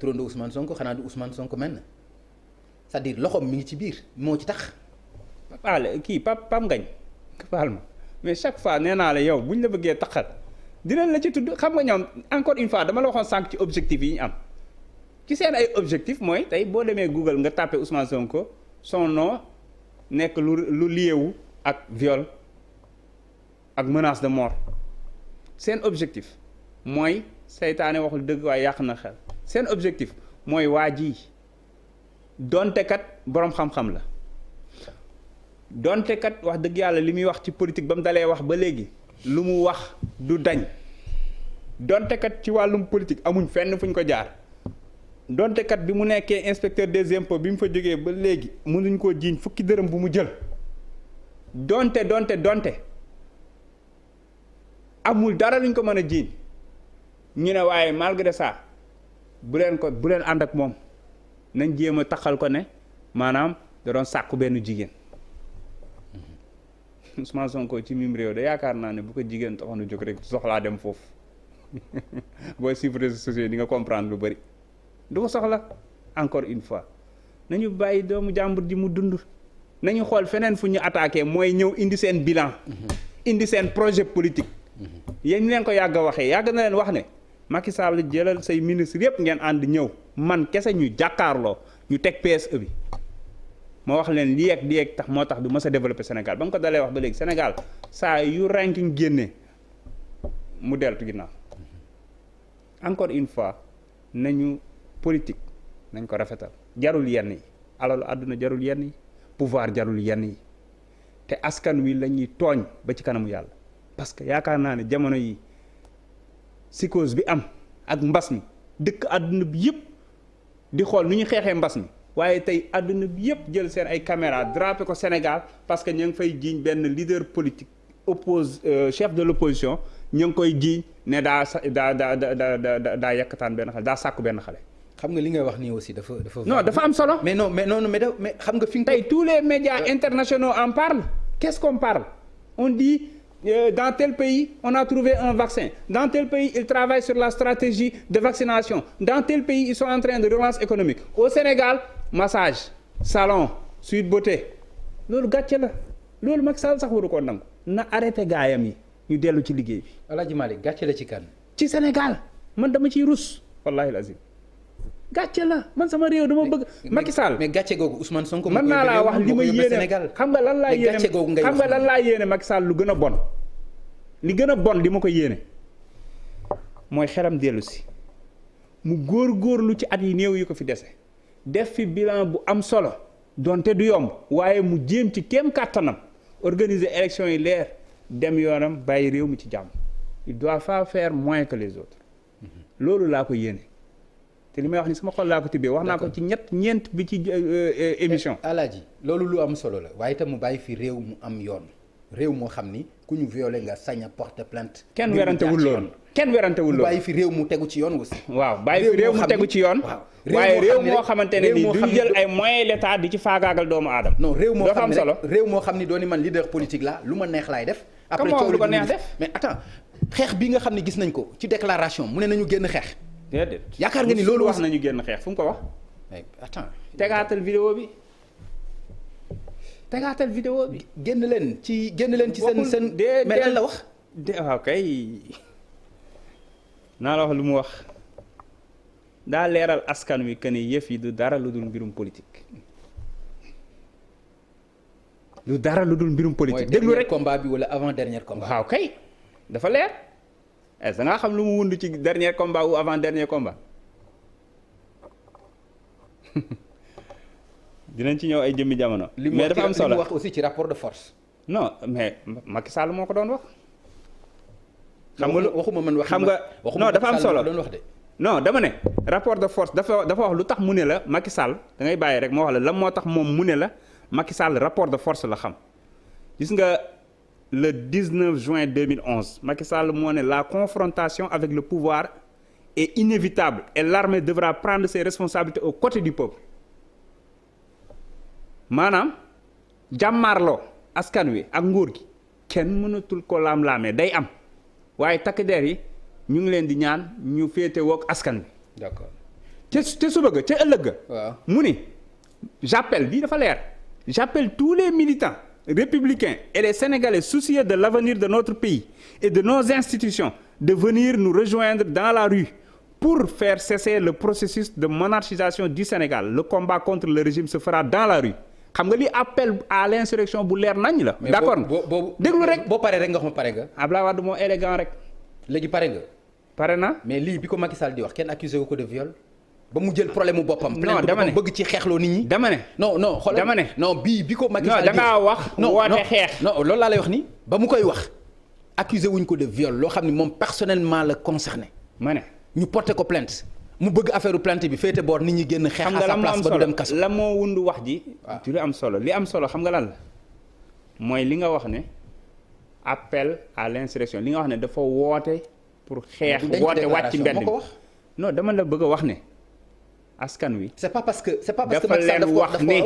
turandoo Ousmane Sonko xanaa du Ousmane Sonko mel na c'est-à-dire loxoom mi ngi ci biir moo ci tax. Pam Ngañ baal ma mais chaque fois nee naa la yow bu ñu la bëggee taxal dinañ la ci tudd xam nga ñoom encore une fois dama la waxoon sànq ci objectif yi ñu am ci seen ay objectif mooy tey boo demee Google nga tapé Ousmane Sonko son nom nekk lu liewu ak viol ak menace de mort seen objectif mooy seytaane waxul dëgg waaye yàq na xel seen objectif mooy waa ji donte kat boroom xam-xam la donte kat wax dëgg yàlla li muy wax ci politique ba mu dalee wax ba léegi lu mu wax du dañ donte kat ci wàllum politique amuñ fenn fuñ ko jaar donte kat bi mu nekkee inspecteur des impôts bi mu fa jógee ba léegi mënuñ koo jiiñ fukki dërëm bu mu jël donte amul dara luñ ko mën a jiiñ ñu ne waaye malgré ça bu leen ànd ak moom nañ jéem a taxal ko ne maanaam da doon sàkku benn jigéen Ousmane Sonko ci mim réew da yaakaar naa ne bu ko jigéen taxoon a jóg rek soxlaa dem foofu booy suivre réseaux sociaux di nga comprendre lu bëri du ko soxla encore une fois nañu bàyyi doomu jàmbur ji mu dund nañu xool feneen fu ñu attaqué mooy ñëw indi seen bilan indi seen projet politique yéen ñu leen ko yàgg a waxee yàgg na leen wax ne Macky Sall jëlal say ministre yëpp ngeen ànd ñëw man kese ñu jàkkaarloo ñu teg PSE bi moo wax leen lii ak tax moo tax du mës a développer Sénégal ba mu ko dalee wax ba léegi Sénégal saa yu ranking génnee mu deltu ginnaaw encore une fois nañu politique nañ ko rafetal jarul yenn yi alalu àdduna jarul yenn yi pouvoir jarul yenn yi te askan wi la ñuy tooñ ba ci kanamu yàlla parce que yaakaar naa ne jamono yi psychose bi am ak mbas mi dëkk àdduna bi yëpp di xool nu ñu xeexee mbas mi waaye tey àdduna bi yëpp jël seen ay caméra drapé ko Sénégal parce que ñu ngi fay jiiñ benn leader politique chef de l'opposition ñu ngi koy jiiñ ne daa yekkataan benn xale daa sàkku benn xale. xam nga li ngay wax nii aussi dafa. non dafa am solo. mais xam nga fi nga. tey tous les médias internationaux en parlent qu'est-ce qu'on parle on dit dans tel pays on a trouvé un vaccin dans tel pays ils travaillent sur la stratégie de vaccination dans tel pays ils sont en train de relance économique au Sénégal massage salon Sweet Beauté loolu gàcce la loolu Macky Sall sax waru ko nangu na arrêté gaayam yi ñu dellu ci liggéey bi. Alaaji Malick gàcce la ci kan. ci Sénégal man dama ciy rus wallahi lazim gàcce la man sama réew dama bëgg. Macky Sall mais gàcce googu Ousmane Sonko. mën naa laa wax li ma yéene xam nga lan laa yéene xam nga lan laa yéene Macky Sall lu gën a bon. li gën a bon li ma ko yéene mooy xelam dellu si mu góor-góorlu ci at yi néew yi ko fi dese def fi bilan bu am solo donte du yomb waaye mu jéem ci kéem kàttanam organiser élection yi leer dem yoonam bàyyi réew mi ci jàmm il doit pas faire moins que les autres loolu laa ko yéene te li may wax ni sama xol laa ko tibbee wax naa ko ci ñeent bi ci émission. Alaaji loolu lu am solo la waaye itam mu bàyyi fi réew mu am yoon réew moo xam ni ku ñu violé nga sañ a porter plainte. kenn werantewul loolu kenn werantewul loolu. bàyyi fi réew mu tegu ci yoon aussi. waaw bàyyi fi réew mu tegu ci yoon. waaye réew moo xamante ne nii duñ jël ay moyens l'état di ci faagaagal doomu aadama. non réew moo xam ne solo réew moo xam ni dooni man leader politique la lu ma neex laay def. après coow lu ko neex def mais attends xeex bi nga xam ne gis nañ ko ci déclaration mu ne nañu génn xeex. déedéet yaakaar nga ni loolu wax nañu génn xeex fu mu ko wax. mais attends tegaatal vidéo bi. tegaatal vidéo bi. génn leen ci seen mais lan la wax. waaw kay naa la wax lu mu wax daa leeral askan wi que ni yëf yi du dara lu dul mbirum politique. lu dara lu dul mbirum politique. déglu rek combat bi wala avant dernier combat. waaw kay dafa leer est-ce que nga xam lu mu wund ci dernier combat ou avant dernier combat. dinañ ci ñëw ay jëmmi jamono. mais dafa am solo li mu wax aussi ci rapport de force. non mais Macky Sall moo ko doon wax. xam nga waxuma man wax xam nga non dafa am solo doon wax de. non dama ne rapport de force dafa wax lu tax mu ne la Macky Sall da ngay bàyyi rek moo wax la lan moo tax moom mu ne la Macky Sall rapport de force la xam gis nga le 19 juin 2011 Macky Sall moo ne la confrontation avec le pouvoir est inévitable et l'armée devra prendre ses responsabilités aux côtés du peuple maanaam jàmmaarloo askan wi ak nguur gi kenn mënatul ko laam-laamee day am waaye takk der yi ñu ngi leen di ñaan ñu féete woog askan wi. d'accord ca suba ga ca ëllëg ga. waaw mu ni j'appelle bii dafa leer j'appelle tous les militants républicains et les Sénégalais soucieux de l'avenir de notre pays et de nos institutions de venir nous rejoindre dans la rue pour faire cesser le processus de monarchisation du Sénégal. Le combat contre le régime se fera dans la rue. xam nga li appel à l'insurrection bu leer nañ la. d'accord boobu déglu rek boo paree rek nga xam pare nga. Abdoulaye Wade moo élégant rek. léegi pare nga. pare na. mais lii bi ko Macky Sall di wax kenn accusé wu ko de viol. ba mu jël problème mu boppam. non dama ne bëgg ci xeexloo nit ñi. dama ne non xoolal dama ne non bi ko Macky Sall non da ngaa wax. woote xeex non loolu laa lay wax ni ba mu koy wax accusé wuñ ko de viol loo xam ni moom personnellement la concerné. ma ne ñu porté ko plainte mu bëgg affaire plainte bi féete boor nit ñi génn xeex à sa place ba du dem kaso. la moo wundu wax ji. waaw ci lu am solo li am solo xam nga lan la mooy li nga wax ne appel à l'insurrection li nga wax ne dafa woote pour xeex. woote wàcc ci mbedd mi non dama la bëgg a wax ne askan wi. c'est pas parce que dafa leen wax ne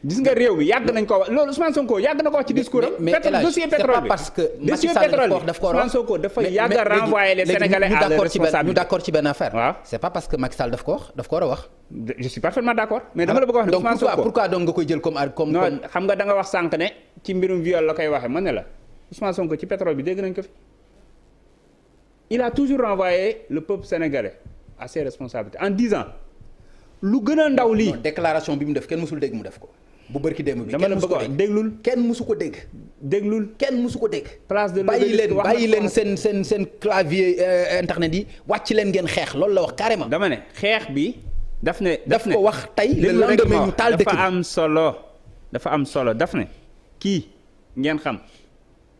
gis nga réew mi yàgg nañ ko wax loolu Ousmane Sonko yàgg na ko wax ci discours am. mais dossier pétrole bi parce que dossier pétrole bi Ousmane Sonko dafa yàgg a renvoyer les Sénégalais à leur responsabilité. ñu d'accord ci benn affaire. waaw c'est pas parce que Macky Sall daf ko wax daf ko war a wax. je suis parfaitement d'accord mais dama la bëgg a wax ne Ousmane Sonko donc pourquoi donc nga koy jël comme non xam nga da nga wax sànq ne ci mbirum viol la koy waxee ma ne la Ousmane Sonko ci pétrole bi dégg nañ ko fi il a toujours renvoyé le peuple sénégalais à ses responsabilités en disant lu gën a ndaw lii. déclaration bi mu def kenn mësul dégg mu def ko. bu bërki démb bi dama la bëgg a wax déglul kenn mësu ko dégg. kenn mësu ko dégg. place de bàyyi leen seen clavier internet yi wàcc leen ngeen xeex loolu la wax carrément. dama ne xeex bi daf ko wax tey le lendemain ñu taal dëkk bi dafa am solo daf ne kii ngeen xam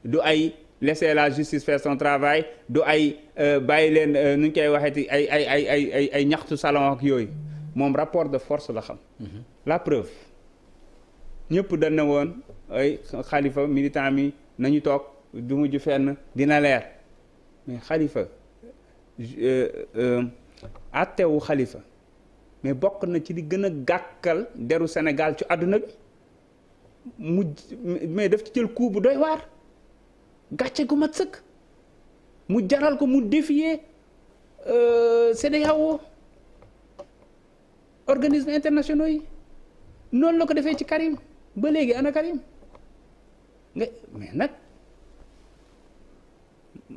du ay laisser la justice faire son travail du ay bàyyi leen nu ñu koy waxeeti ay ñaxtu salon ak yooyu moom rapport de force la xam. la preuve ñëpp dañ ne woon ay Khalifa militant mi nañu toog du mujj fenn dina leer mais Khalifa àttewu Khalifa mais bokk na ci li gën a gàkkal deru Sénégal ci àdduna bi mais daf ci jël coup bu doy waar gàcce gu mat sëkk mu jaral ko mu défier CEDEAO organismes internationaux yi noonu la ko defee ci Karim ba léegi ana Karim mais nag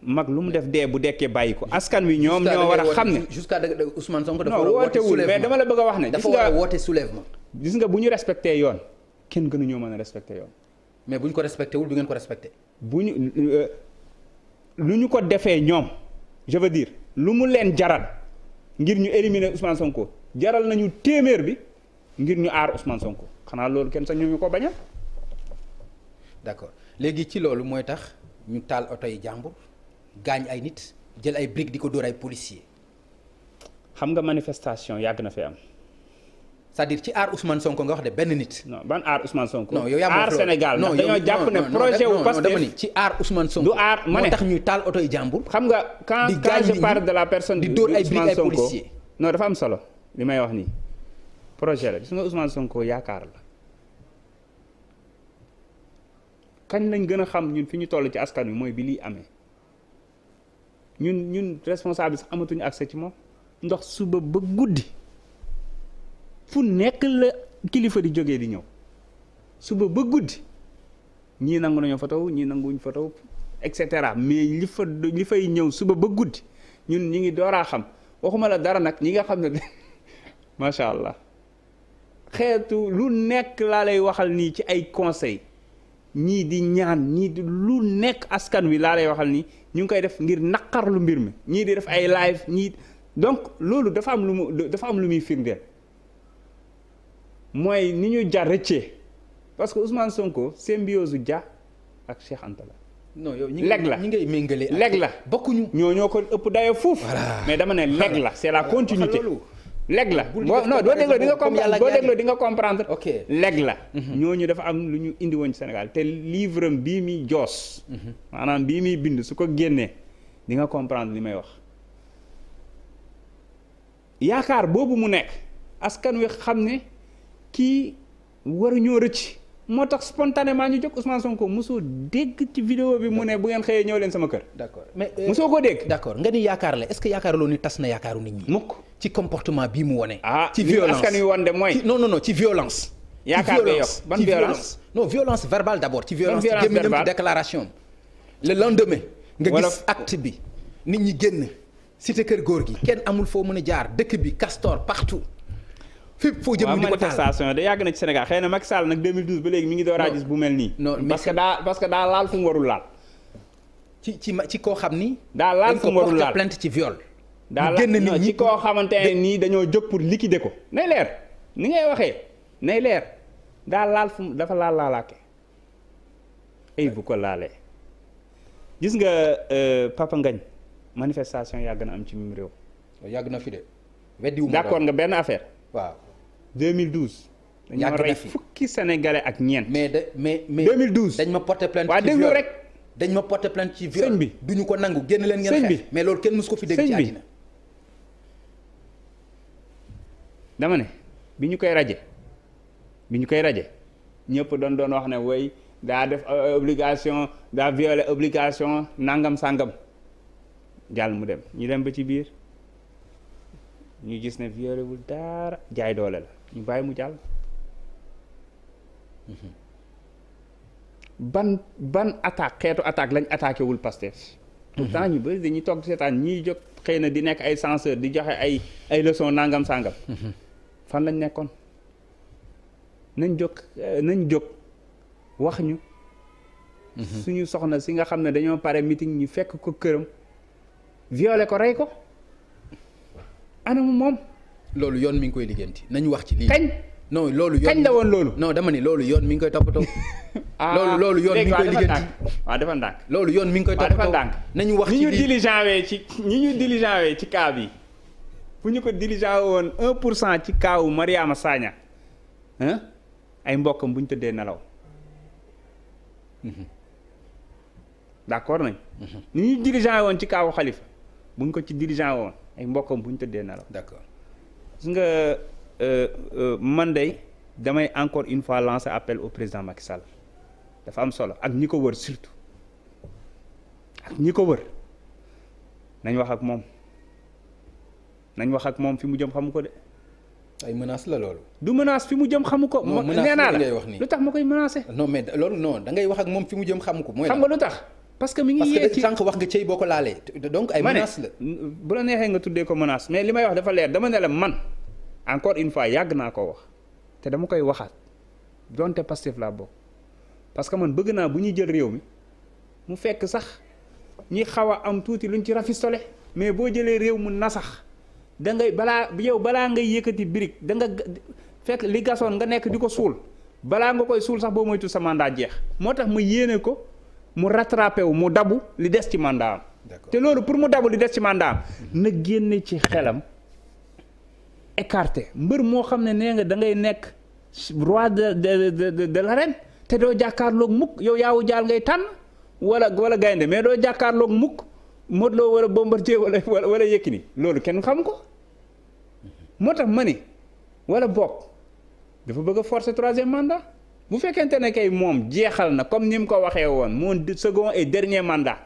mag lu mu def dee bu dekkee bàyyi ko askan wi ñoom ñoo war a xam ne jusqu'à Ousmane Sonko dafa non wootewul mais dama la bëgg a wax ne dafa war a woote soulèvement gis nga bu ñu respecté yoon kenn gënu ñoo mën a respecté yoon mais bu ñu ko respecté wul du ngeen ko respecté bu ñu lu ñu ko defee ñoom je veux dire lu mu leen jaral ngir ñu éliminer Ousmane Sonko jaral nañu téeméer bi ngir ñu aar Ousmane Sonko xanaa loolu kenn sax ñu ko bañal. d'accord léegi ci loolu mooy tax ñu taal oto yi jàmbur gaañ ay nit jël ay briques di ko dóor ay policiers. xam nga manifestation yàgg na fi am. c'est-à-dire ci aar Ousmane Sonko nga wax de benn nit. non ban aar Ousmane Sonko. non yow yaa aar Sénégal ndax dañoo jàpp ne projet wu Pastef dama ni ci aar Ousmane Sonko. du aar ma ne moo tax ñuy taal oto yi jàmbur. xam nga quand je parle de la personne di dóor ay briques ay Sonko policiers. non dafa am solo li may wax nii projet la gis nga Ousmane Sonko yaakaar la kañ lañ gën a xam ñun fi ñu toll ci askan wi mooy bi lii amee ñun responsable sax amatuñu accès ci moom ndox suba ba guddi fu nekk la kilifa di jógee di ñëw suba ba guddi ñii nangu nañoo photo ñii nanguwuñ photo et cetera mais li fay ñëw suba ba guddi ñun ñi ngi dooraa xam waxuma la dara nag ñi nga xam ne macha allah xeetu lu nekk laa lay waxal nii ci ay conseil ñii di ñaan ñii di lu nekk askan wi laa lay waxal nii ñu ngi koy def ngir naqarlu mbir mi ñii di def ay live ñii donc loolu dafa am lu muy firndeel mooy ni ñu jar rëccee parce que Ousmane Sonko symbiose Dia ak Cheikh Anta la. non yow ñi ngay méngale leg la bokkuñu ñoo ko ëpp dayo fuuf. mais dama ne leg la c'est la continuité. leg la non boo dégloo di nga comprendre boo dégloo di nga comprendre. ok leg la. ñooñu dafa am lu ñu indi woon ci Sénégal te livre am bii muy joos. maanaam bii muy bind su ko génnee di nga comprendre li may wax. yaakaar boobu mu nekk askan wi xam ne kii waruñoo rëcc moo tax spontanément ñu jóg Ousmane Sonko mosoo dégg ci vidéo bi mu ne bu ngeen xëyee ñëw leen sama kër. d'accord mais mosoo ko dégg. d'accord nga ni yaakaar la est-ce que yaakaar loo ni tas na yaakaaru nit ñi. mukk ci comportement bii mu wone. ci violence askan wi woon de mooy. non ci violence. yaakaar nga yokk ban violence non violence verbale d'abord. ci violence ci gémmiñam ci déclaration le lendemain. nga gis acte bi nit ñi génn cité kër góor gi kenn amul foo mën a jaar dëkk bi castor partout. fépp foo jëm mu di ko taal manifestation de yàgg na ci Sénégal xëy na Macky Sall nag 2012 ba léegi mi ngi door a gis bu mel nii. non parce que daa laal fu mu warul laal. ci koo xam ni. daa laal fu mu warul laal plainte ci viol. daa laal non ci koo xamante ne nii dañoo jóg pour liquider ko. nay leer ni ngay waxee nay leer daa laal fu mu dafa laalaake ay bu ko laalee gis nga Papa Ngagne manifestation yàgg na am ci mim réew. yàgg na fi de. weddiwuma d'accord nga benn affaire. waaw 2012. dañoo rey fukki sénégalais ak ñeent. mais 2012 dañ ma porter plainte waa déglu rek. dañ ma porter plainte ci viol. sëñ bi duñu ko nangu génn leen ngeen xeex. mais loolu kenn mësu ko fi dégg ci àddina. dama ne bi ñu koy raje ñëpp doon wax ne way daa def obligation daa violer obligation nangam sangam jàll mu dem ñu dem ba ci biir. ñu gis ne violé wul dara jaay doole la ñu bàyyi mu jàll. ban attaque xeetu attaque lañ attaqué wul Pastef. pourtant ñu bëri dañuy toog seetaan ñiy jóg xëy na di nekk ay censeur di joxe ay leçon nangam sangam. fan lañ nekkoon nañ jóg wax ñu. suñu soxna si nga xam ne dañoo pare meeting ñu fekk ko këram violé ko rey ko. anamu moom. loolu yoon mi ngi koy liggéeyanti nañu wax ci lii. kañ. non loolu yoon kañ la woon loolu. non dama ni loolu yoon mi ngi koy toppatoo. loolu yoon mi ngi koy liggéeyanti. waaw dafa ndànk. loolu yoon mi ngi koy toppatoo. nañu wax ci lii ñi ñu diligent ci cas bi bu ñu ko diligent woon 1% ci cas wu Mariama Sagna ay mbokkam bu ñu tëddee nelaw. d'accord nañ. ni ñu diligent woon ci cas wu Khalifa bu ñu ko ci diligent woon. ay mbokkam bu ñu tëddee nelaw. d'accord gis nga man de damay encore une fois lancer appel au président Macky Sall dafa am solo ak ñi ko wër surtout ak ñi ko wër nañ wax ak moom fi mu jëm xamu ko de. ay menaces la loolu. du menace fi mu jëm xamu ko. nee naa la lu tax ma koy menacer. non mais loolu non da ngay wax ak moom fi mu jëm xamu ko. mooy xam nga lu tax. parce que mi ngi yee ci sànq wax nga cëy boo ko laalee. donc ay menaces la bu la neexee nga tuddee ko menace mais li may wax dafa leer dama ne la man encore une fois yàgg naa koo wax te dama koy waxaat donte Pastef laa bokk parce que man bëgg naa bu ñuy jël réew mi mu fekk sax ñi xaw a am tuuti luñ ci rafistole mais boo jëlee réew mu nasax da ngay balaa ngay yëkkati birig da nga fekk li gasoon nga nekk di ko suul balaa nga koy suul sax boo moytu sa mandat jeex moo tax ma yéene ko. mu rattrapé wu mu dabu li des ci mandat am te loolu pour mu dabu li des ci mandat am na génne ci xelam écarté mbër moo xam ne nee nga da ngay nekk roi de l'arène te doo jàkkaarloog mukk yow yaawu jaal ngay tànn wala gaynde mais doo jàkkaarloog mukk Modou Lo wala Bombardier wala Yékini loolu kenn xam ko moo tax ma ni wala bokk dafa bëgg a forcer troisième mandat bu fekkente ne kay moom jeexal na comme ni mu ko waxee woon mon second et dernier mandat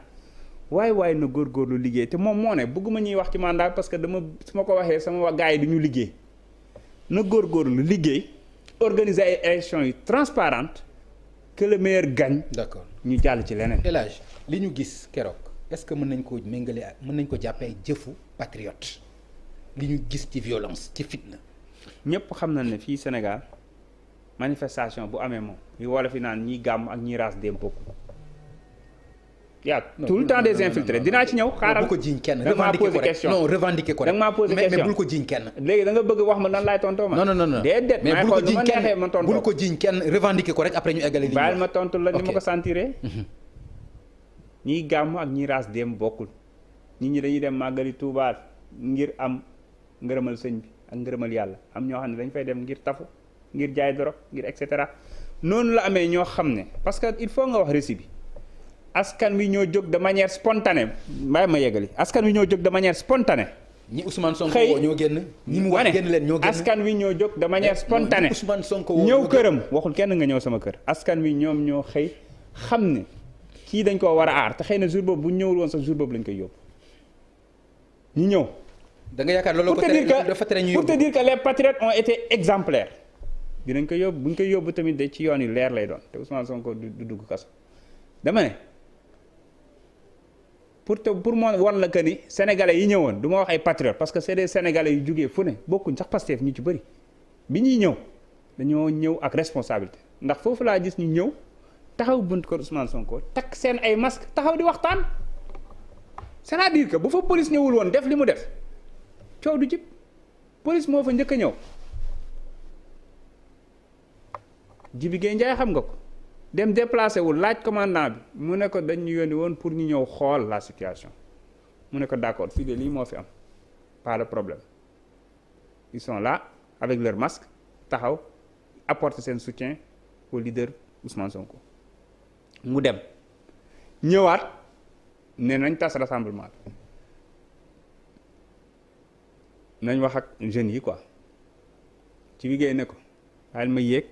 waaye na góorgóorlu liggéey te moom moo ne bëgguma ñuy wax ci mandat parce que su ma ko waxee sama gars yi du ñu liggéey na góorgóorlu liggéey organiser ay élections yu transparentes que le meilleur gagne. d'accord ñu jàll ci leneen. El Hadj li ñu gis keroog est-ce que mën nañ koo méngale ak mën nañ ko jàppee jëfu patriote li ñu gis ci violence ci fitna. ñëpp xam na ne fii Sénégal. manifestation bu amee moom li wala fi naan ñiy gàmm ak ñiy raas dem bokk yaa tout le temps des infiltrés dinaa ci ñëw xaaral bu ko jiiñ kenn revendiquer ko rek non revendiquer ko rek da nga maa posé question mais bul ko jiiñ kenn léegi da nga bëgg wax ma nan laay tontoo ma non déedéet mais bul ko jiiñ kenn ma tontoo bul ko jiiñ kenn revendiquer ko rek après ñu eggale li baal ma tontu la ni ma ko sentiré ñiy gàmm ak ñiy raas dem bokkul nit ñi dañuy dem màggali Tuubaa ngir am ngërëmal sëñ bi ak ngërëmal yàlla am ñoo xam ne dañ fay dem ngir tafu ngir jaay dorog ngir et cetera noonu la amee ñoo xam ne parce que il faut nga wax récit bi askan wi ñoo jóg de manière spontanée bàyyi ma yeggali askan wi ñoo jóg de manière spontanée. ñi Ousmane Sonko woo ñoo génn. ñi mu wax génn leen ñoo génn askan wi ñoo jóg de manière spontanée. Ousmane Sonko woo ñëw këram waxul kenn nga ñëw sama kër. askan wi ñoom ñoo xëy xam ne kii dañ koo war a aar te xëy na jour boobu bu ñëwul woon sax jour boobu lañ koy yóbbu ñu ñëw da nga yaakaar loolu ko dafa tere ñu pour te dire que les patriotes ont été exemplaires dinañ ko yóbbu bu ñu koy yóbbu tamit de ci yoon yu leer lay doon te Ousmane Sonko du dugg kaso dama ne pour moo wan la que ni sénégalais yi ñëwoon du ma wax ay patriotes parce que c'est des sénégalais yu jugee fu ne bokkuñ sax Pastef ñu ci bëri bi ñuy ñëw dañoo ñëw ak responsabilité ndax foofu laa gis ñu ñëw taxaw bunt ko Ousmane Sonko takk seen ay masque taxaw di waxtaan c'est-à-dire que bu fa police ñëwul woon def li mu def coow du jib police moo fa njëkk a ñëw Jibi Gueye Ndiaye xam nga ko dem déplacé wul laaj commandant bi mu ne ko dañ ñu yónni woon pour ñu ñëw xool la situation mu ne ko d'accord fii de lii moo fi am pas de problème ils sont là avec leur masque taxaw apporter seen soutien au leader Ousmane Sonko mu dem ñëwaat ne nañ tas rassemblement bi nañ wax ak jeunes yi quoi ci liggéey ne ko waaye ma yéeg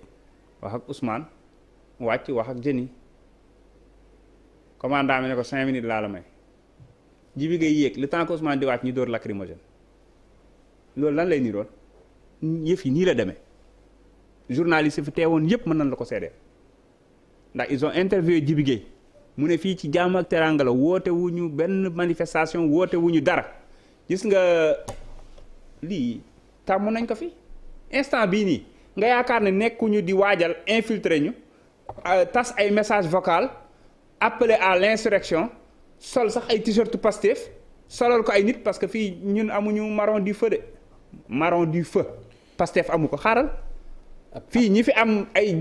wax ak Ousmane wàcc wax ak jeunes yi commandant mi ne ko 5 minutes laa la may ji bi ngay yéeg le temps que Ousmane di wàcc ñu dóor lacrymogène loolu lan lay niroon yëf yi nii la demee journaliste fi teewoon yëpp mën nañ la ko seedeel ndax ils ont interviewé Djibi Gueye mu ne fii ci jàmm ak teraanga la woote wu ñu benn manifestation woote wu ñu dara gis nga lii tàmm nañ ko fi instant bii nii nga yaakaar ne nekkuñu di waajal infiltrer ñu tas ay message vocal appeler à l'insurrection sol sax ay t-shirt Pastef solal ko ay nit parce que fii ñun amuñu marron du feu de marron du feu Pastef amu ko xaaral fii ñi fi am ay